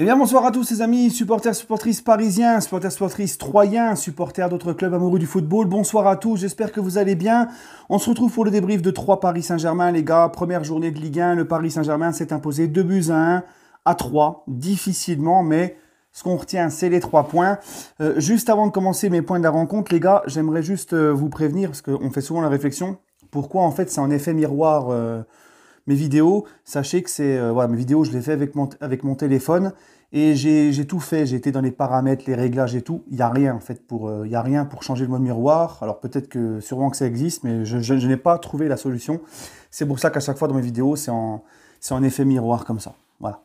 Eh bien, bonsoir à tous les amis, supporters, supportrices parisiens, supporters, supportrices troyens, supporters d'autres clubs amoureux du football. Bonsoir à tous, j'espère que vous allez bien. On se retrouve pour le débrief de 3 Paris Saint-Germain, les gars. Première journée de Ligue 1, le Paris Saint-Germain s'est imposé 2 buts à 1 à 3, difficilement, mais ce qu'on retient, c'est les 3 points. Juste avant de commencer mes points de la rencontre, les gars, j'aimerais juste vous prévenir, parce qu'on fait souvent la réflexion, pourquoi en fait c'est en effet miroir mes vidéos. Sachez que c'est voilà, mes vidéos, je les fais avec mon téléphone et j'ai tout fait. J'ai été dans les paramètres, les réglages et tout. Il n'y a rien en fait il y a rien pour changer le mode miroir. Alors peut-être que sûrement que ça existe, mais je n'ai pas trouvé la solution. C'est pour ça qu'à chaque fois dans mes vidéos, c'est en effet miroir comme ça. Voilà.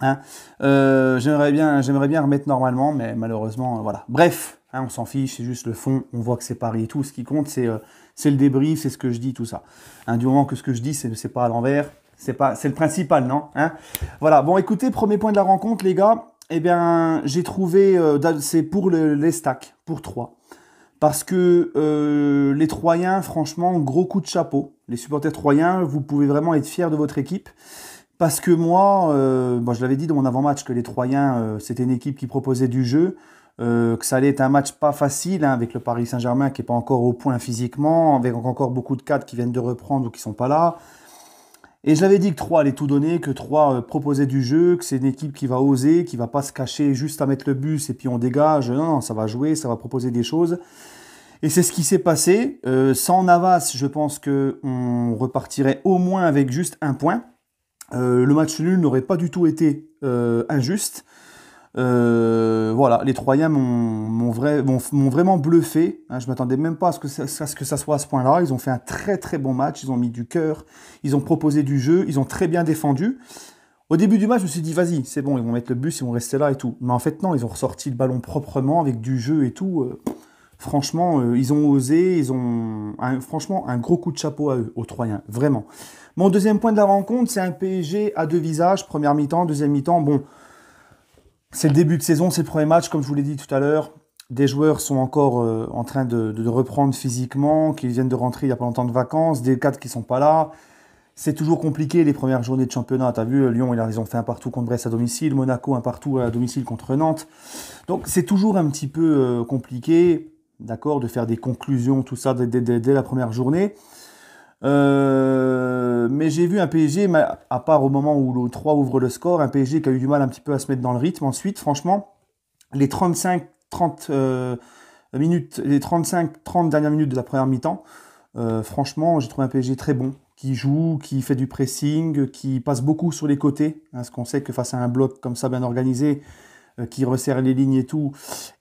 Hein, j'aimerais bien remettre normalement, mais malheureusement, voilà. Bref, hein, on s'en fiche, c'est juste le fond. On voit que c'est Paris et tout. Ce qui compte, c'est le débrief, c'est ce que je dis, tout ça. Hein, du moment que ce que je dis, c'est pas à l'envers, c'est le principal, non, hein. Voilà. Bon, écoutez, premier point de la rencontre, les gars. Eh bien, j'ai trouvé, c'est pour les stacks, pour 3. Parce que les Troyens, franchement, gros coup de chapeau. Les supporters troyens, vous pouvez vraiment être fiers de votre équipe. Parce que moi, je l'avais dit dans mon avant-match que les Troyens, c'était une équipe qui proposait du jeu, que ça allait être un match pas facile, hein, avec le Paris Saint-Germain qui n'est pas encore au point physiquement, avec encore beaucoup de cadres qui viennent de reprendre ou qui sont pas là. Et je l'avais dit que Troyes allait tout donner, que Troyes proposait du jeu, que c'est une équipe qui va oser, qui va pas se cacher juste à mettre le bus et puis on dégage. Non, non, ça va jouer, ça va proposer des choses. Et c'est ce qui s'est passé. Sans Navas, je pense qu'on repartirait au moins avec juste un point. Le match nul n'aurait pas du tout été injuste. Voilà, les Troyens m'ont vraiment bluffé. Hein, je ne m'attendais même pas à ce que ça soit à ce point-là. Ils ont fait un très très bon match. Ils ont mis du cœur. Ils ont proposé du jeu. Ils ont très bien défendu. Au début du match, je me suis dit, vas-y, c'est bon, ils vont mettre le bus, ils vont rester là et tout. Mais en fait, non, ils ont ressorti le ballon proprement avec du jeu et tout. Franchement, ils ont osé. Franchement, un gros coup de chapeau à eux, aux Troyens. Vraiment. Mon deuxième point de la rencontre, c'est un PSG à 2 visages. Première mi-temps, deuxième mi-temps. Bon, c'est le début de saison, c'est le premier match, comme je vous l'ai dit tout à l'heure. Des joueurs sont encore en train de reprendre physiquement, qui viennent de rentrer il n'y a pas longtemps de vacances, des cadres qui ne sont pas là. C'est toujours compliqué les premières journées de championnat. Tu as vu, Lyon, ils ont fait un partout contre Brest à domicile, Monaco un partout à domicile contre Nantes. Donc c'est toujours un petit peu compliqué, d'accord, de faire des conclusions, tout ça, dès la première journée. Mais j'ai vu un PSG, à part au moment où le 3 ouvre le score, un PSG qui a eu du mal un petit peu à se mettre dans le rythme. Ensuite, franchement, les 35-30 minutes, les 35-30 dernières minutes de la première mi-temps, franchement, j'ai trouvé un PSG très bon, qui joue, qui fait du pressing, qui passe beaucoup sur les côtés. Hein, parce qu'on sait que face à un bloc comme ça bien organisé, qui resserre les lignes et tout,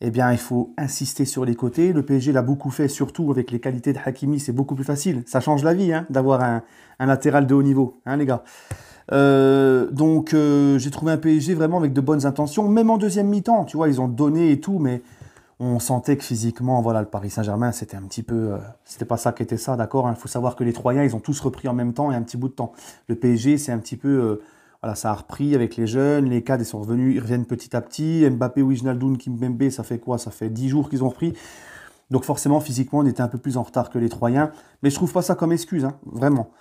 eh bien, il faut insister sur les côtés. Le PSG l'a beaucoup fait, surtout avec les qualités de Hakimi, c'est beaucoup plus facile. Ça change la vie, hein, d'avoir un latéral de haut niveau, hein, les gars. Donc, j'ai trouvé un PSG vraiment avec de bonnes intentions, même en deuxième mi-temps, tu vois, ils ont donné et tout, mais on sentait que physiquement, voilà, le Paris Saint-Germain, c'était un petit peu, c'était pas ça qui était ça, d'accord. Il faut savoir que les Troyens, ils ont tous repris en même temps et un petit bout de temps. Le PSG, c'est un petit peu, voilà, ça a repris avec les jeunes, les cadres, ils sont revenus, ils reviennent petit à petit. Mbappé, Wijnaldum, Kimpembe, ça fait quoi? Ça fait 10 jours qu'ils ont repris. Donc forcément, physiquement, on était un peu plus en retard que les Troyens. Mais je trouve pas ça comme excuse, hein, vraiment.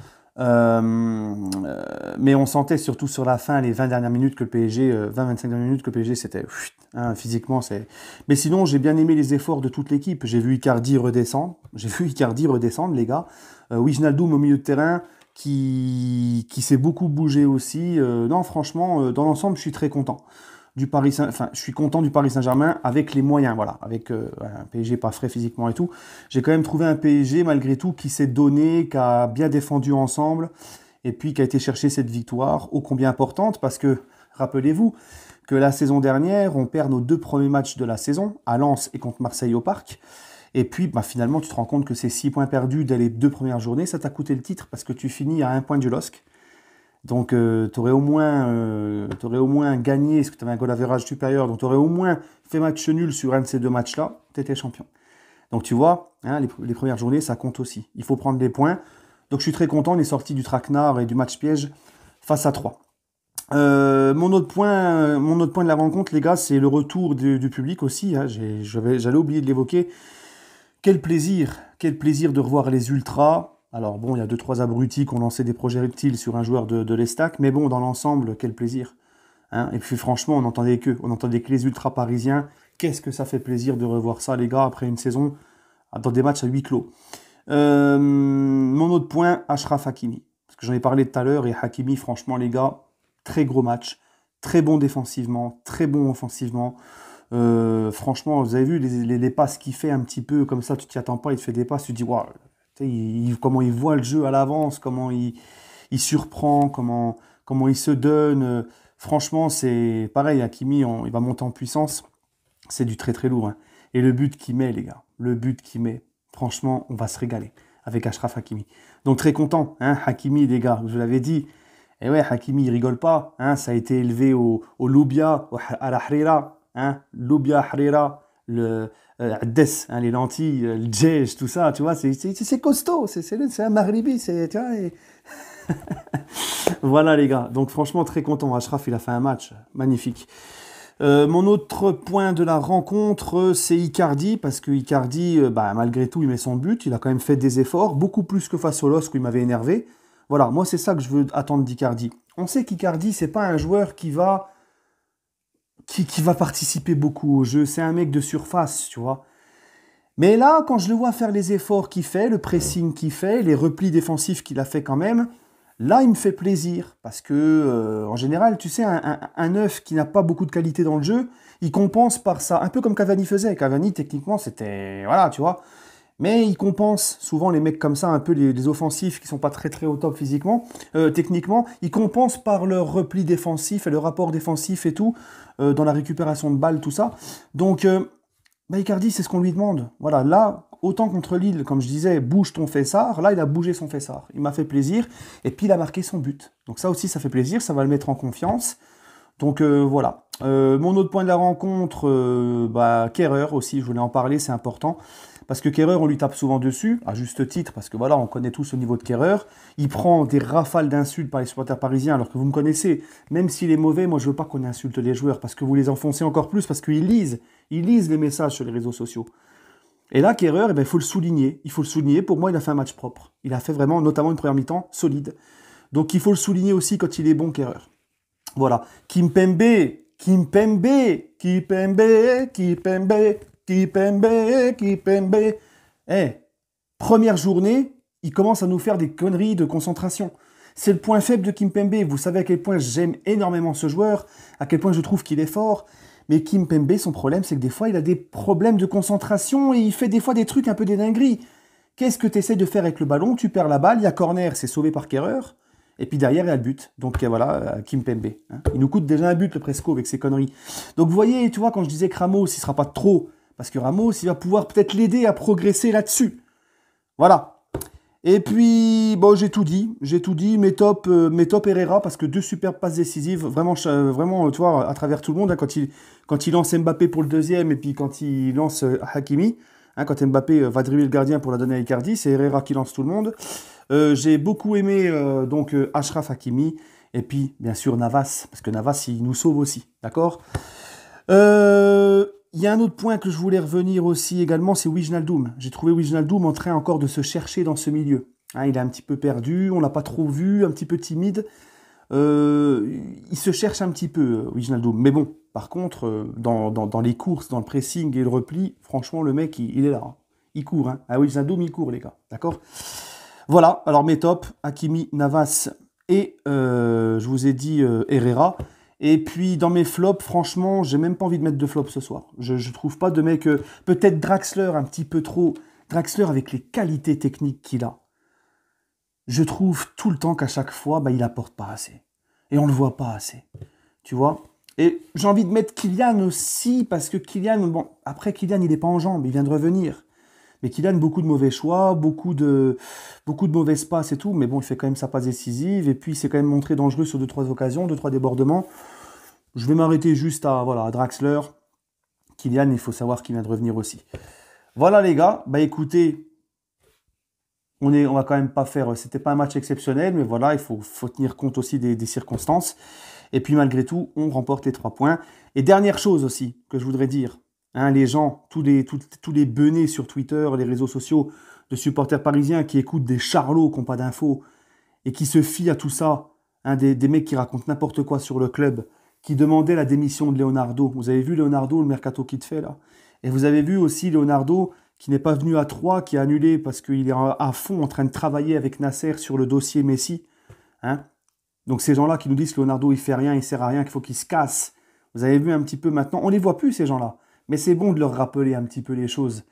Mais on sentait surtout sur la fin, les 20 dernières minutes que le PSG, 20-25 dernières minutes que le PSG, c'était hein, physiquement, c'est. Mais sinon, j'ai bien aimé les efforts de toute l'équipe. J'ai vu Icardi redescendre. Les gars. Wijnaldum au milieu de terrain, qui s'est beaucoup bougé aussi. Non, franchement, dans l'ensemble, je suis très content. Je suis content du Paris Saint-Germain avec les moyens, voilà, avec un PSG pas frais physiquement et tout. J'ai quand même trouvé un PSG malgré tout qui s'est donné, qui a bien défendu ensemble et puis qui a été chercher cette victoire ô combien importante parce que rappelez-vous que la saison dernière, on perd nos 2 premiers matchs de la saison à Lens et contre Marseille au Parc. Et puis finalement, tu te rends compte que ces 6 points perdus dès les 2 premières journées, ça t'a coûté le titre parce que tu finis à 1 point du LOSC. Donc, tu aurais au moins gagné, parce que tu avais un goal average supérieur, donc tu aurais au moins fait match nul sur un de ces 2 matchs-là, tu étais champion. Donc, tu vois, hein, les premières journées, ça compte aussi. Il faut prendre des points. Donc, je suis très content, on est sorti du traquenard et du match piège face à 3. Mon autre point de la rencontre, les gars, c'est le retour du public aussi. Hein, j'allais oublier de l'évoquer. Quel plaisir de revoir les ultras. Alors bon, il y a 2-3 abrutis qui ont lancé des projectiles sur un joueur de l'Estac, mais bon, dans l'ensemble, quel plaisir. Hein. Et puis franchement, on entendait que les ultras parisiens. Qu'est-ce que ça fait plaisir de revoir ça, les gars, après une saison dans des matchs à huis clos. Mon autre point, Achraf Hakimi. Parce que j'en ai parlé tout à l'heure, et Hakimi, franchement, les gars, très gros match. Très bon défensivement, très bon offensivement. Franchement, vous avez vu les passes qu'il fait un petit peu comme ça, tu t'y attends pas, il te fait des passes, tu te dis, waouh, comment il voit le jeu à l'avance, comment il surprend, comment il se donne. Franchement, c'est pareil, Hakimi, il va monter en puissance. C'est du très très lourd. Hein. Et le but qu'il met, les gars, le but qu'il met, franchement, on va se régaler avec Achraf Hakimi. Donc très content, hein, Hakimi, les gars, je l'avais dit. Et ouais, Hakimi, il rigole pas. Hein, ça a été élevé au Loubia, à la Harira. Hein, Loubia, Harira, le Addes, hein, les lentilles, le djej, tout ça, tu vois, c'est costaud, c'est un Maghribi, tu vois. Voilà les gars, donc franchement très content. Achraf, il a fait un match magnifique. Mon autre point de la rencontre, c'est Icardi, parce que Icardi, malgré tout, il met son but, il a quand même fait des efforts, beaucoup plus que face au LOSC où il m'avait énervé. Voilà, moi c'est ça que je veux attendre d'Icardi. On sait qu'Icardi, c'est pas un joueur qui va participer beaucoup au jeu, c'est un mec de surface, tu vois. Mais là, quand je le vois faire les efforts qu'il fait, le pressing qu'il fait, les replis défensifs qu'il a fait quand même, là, il me fait plaisir. Parce que, en général, tu sais, un neuf qui n'a pas beaucoup de qualité dans le jeu, il compense par ça. Un peu comme Cavani faisait. Cavani, techniquement, c'était... Voilà, tu vois. Mais il compense, souvent les mecs comme ça, un peu les offensifs qui sont pas très très au top physiquement, techniquement, ils compensent par leur repli défensif et le rapport défensif et tout, dans la récupération de balles, tout ça. Donc, Icardi, c'est ce qu'on lui demande. Voilà, là, autant contre Lille, comme je disais, bouge ton fessard. Là, il a bougé son fessard. Il m'a fait plaisir. Et puis, il a marqué son but. Donc ça aussi, ça fait plaisir. Ça va le mettre en confiance. Donc voilà. Mon autre point de la rencontre, Kehrer aussi, je voulais en parler, c'est important. Parce que Kehrer, on lui tape souvent dessus, à juste titre, parce que voilà, on connaît tous au niveau de Kehrer. Il prend des rafales d'insultes par les supporters parisiens, alors que vous me connaissez. Même s'il est mauvais, moi je veux pas qu'on insulte les joueurs, parce que vous les enfoncez encore plus, parce qu'ils lisent. Ils lisent les messages sur les réseaux sociaux. Et là, Kehrer, il faut le souligner. Il faut le souligner. Pour moi, il a fait un match propre. Il a fait vraiment, notamment une première mi-temps, solide. Donc il faut le souligner aussi quand il est bon, Kehrer. Voilà. Kimpembe, Kimpembe, Kimpembe, Kimpembe, Kimpembe, Kimpembe. Première journée, il commence à nous faire des conneries de concentration. C'est le point faible de Kimpembe. Vous savez à quel point j'aime énormément ce joueur, à quel point je trouve qu'il est fort. Mais Kimpembe, son problème, c'est que des fois, il a des problèmes de concentration et il fait des fois des trucs un peu des dingueries. Qu'est-ce que tu essaies de faire avec le ballon? Tu perds la balle, il y a corner, c'est sauvé par Kehrer. Et puis derrière, il y a le but. Donc voilà, Kimpembe. Hein. Il nous coûte déjà un but, le Presco, avec ses conneries. Donc vous voyez, tu vois, quand je disais que Ramos, il ne sera pas trop, parce que Ramos, il va pouvoir peut-être l'aider à progresser là-dessus. Voilà. Et puis, bon, j'ai tout dit, mes top Herrera, parce que 2 superbes passes décisives, vraiment, tu vois, à travers tout le monde, hein, quand il lance Mbappé pour le deuxième, et puis quand il lance Hakimi, hein, quand Mbappé va dribbler le gardien pour la donner à Icardi, c'est Herrera qui lance tout le monde. J'ai beaucoup aimé Achraf Hakimi, et puis, bien sûr, Navas, parce que Navas, il nous sauve aussi, d'accord. Il y a un autre point que je voulais revenir aussi également, c'est Wijnaldum. J'ai trouvé Wijnaldum en train encore de se chercher dans ce milieu. Hein, il est un petit peu perdu, on l'a pas trop vu, un petit peu timide. Il se cherche un petit peu, Wijnaldum. Mais bon, par contre, dans les courses, dans le pressing et le repli, franchement, le mec, il est là. Hein. Il court. Hein. Ah, Wijnaldum, il court, les gars. D'accord ? Voilà, alors mes tops, Hakimi, Navas et, je vous ai dit, Herrera. Et puis, dans mes flops, franchement, j'ai même pas envie de mettre de flops ce soir. Je trouve pas de mec... peut-être Draxler, un petit peu trop. Draxler, avec les qualités techniques qu'il a. Je trouve tout le temps qu'à chaque fois, il apporte pas assez. Et on le voit pas assez. Tu vois ? Et j'ai envie de mettre Kylian aussi, parce que Kylian... Bon, après, Kylian, il est pas en jambes, il vient de revenir. Mais Kylian, beaucoup de mauvais choix, beaucoup de mauvaises passes et tout. Mais bon, il fait quand même sa passe décisive. Et puis, il s'est quand même montré dangereux sur 2-3 occasions, 2-3 débordements. Je vais m'arrêter juste à Draxler. Kylian, il faut savoir qu'il vient de revenir aussi. Voilà les gars. Écoutez, on va quand même pas faire... C'était pas un match exceptionnel, mais voilà, il faut tenir compte aussi des circonstances. Et puis malgré tout, on remporte les 3 points. Et dernière chose aussi que je voudrais dire. Hein, les gens, tous les benets sur Twitter, les réseaux sociaux de supporters parisiens qui écoutent des charlots qui n'ont pas d'infos et qui se fient à tout ça, hein, des mecs qui racontent n'importe quoi sur le club, qui demandait la démission de Leonardo. Vous avez vu Leonardo, le mercato qu'il te fait là. Et vous avez vu aussi Leonardo qui n'est pas venu à 3, qui a annulé parce qu'il est à fond en train de travailler avec Nasser sur le dossier Messi. Hein. Donc ces gens-là qui nous disent que Leonardo il fait rien, il sert à rien, qu'il faut qu'il se casse. Vous avez vu un petit peu maintenant, on les voit plus ces gens-là. Mais c'est bon de leur rappeler un petit peu les choses.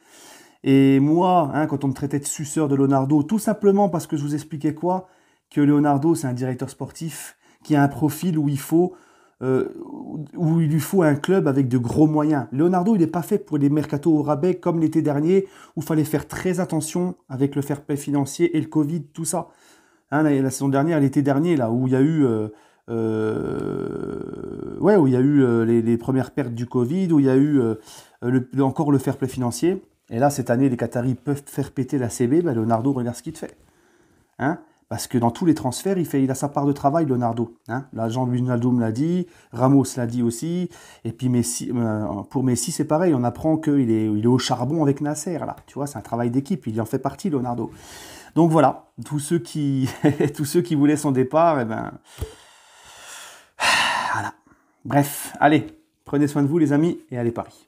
Et moi, hein, quand on me traitait de suceur de Leonardo, tout simplement parce que je vous expliquais quoi? Que Leonardo, c'est un directeur sportif qui a un profil où il lui faut un club avec de gros moyens. Leonardo, il n'est pas fait pour les mercatos au rabais comme l'été dernier, où il fallait faire très attention avec le fair play financier et le Covid, tout ça. Hein, la saison dernière, l'été dernier, là, où il y a eu, les premières pertes du Covid, où il y a eu encore le fair play financier. Et là, cette année, les Qataris peuvent faire péter la CB. Ben, Leonardo, regarde ce qu'il te fait. Hein? Parce que dans tous les transferts, il a sa part de travail, Leonardo. Hein? L'agent Wijnaldum l'a dit, Ramos l'a dit aussi. Et puis Messi, pour Messi, c'est pareil. On apprend qu'il est au charbon avec Nasser. Là. Tu vois, c'est un travail d'équipe. Il en fait partie, Leonardo. Donc voilà, tous ceux qui voulaient son départ, eh ben, voilà. Bref, allez, prenez soin de vous, les amis, et allez Paris.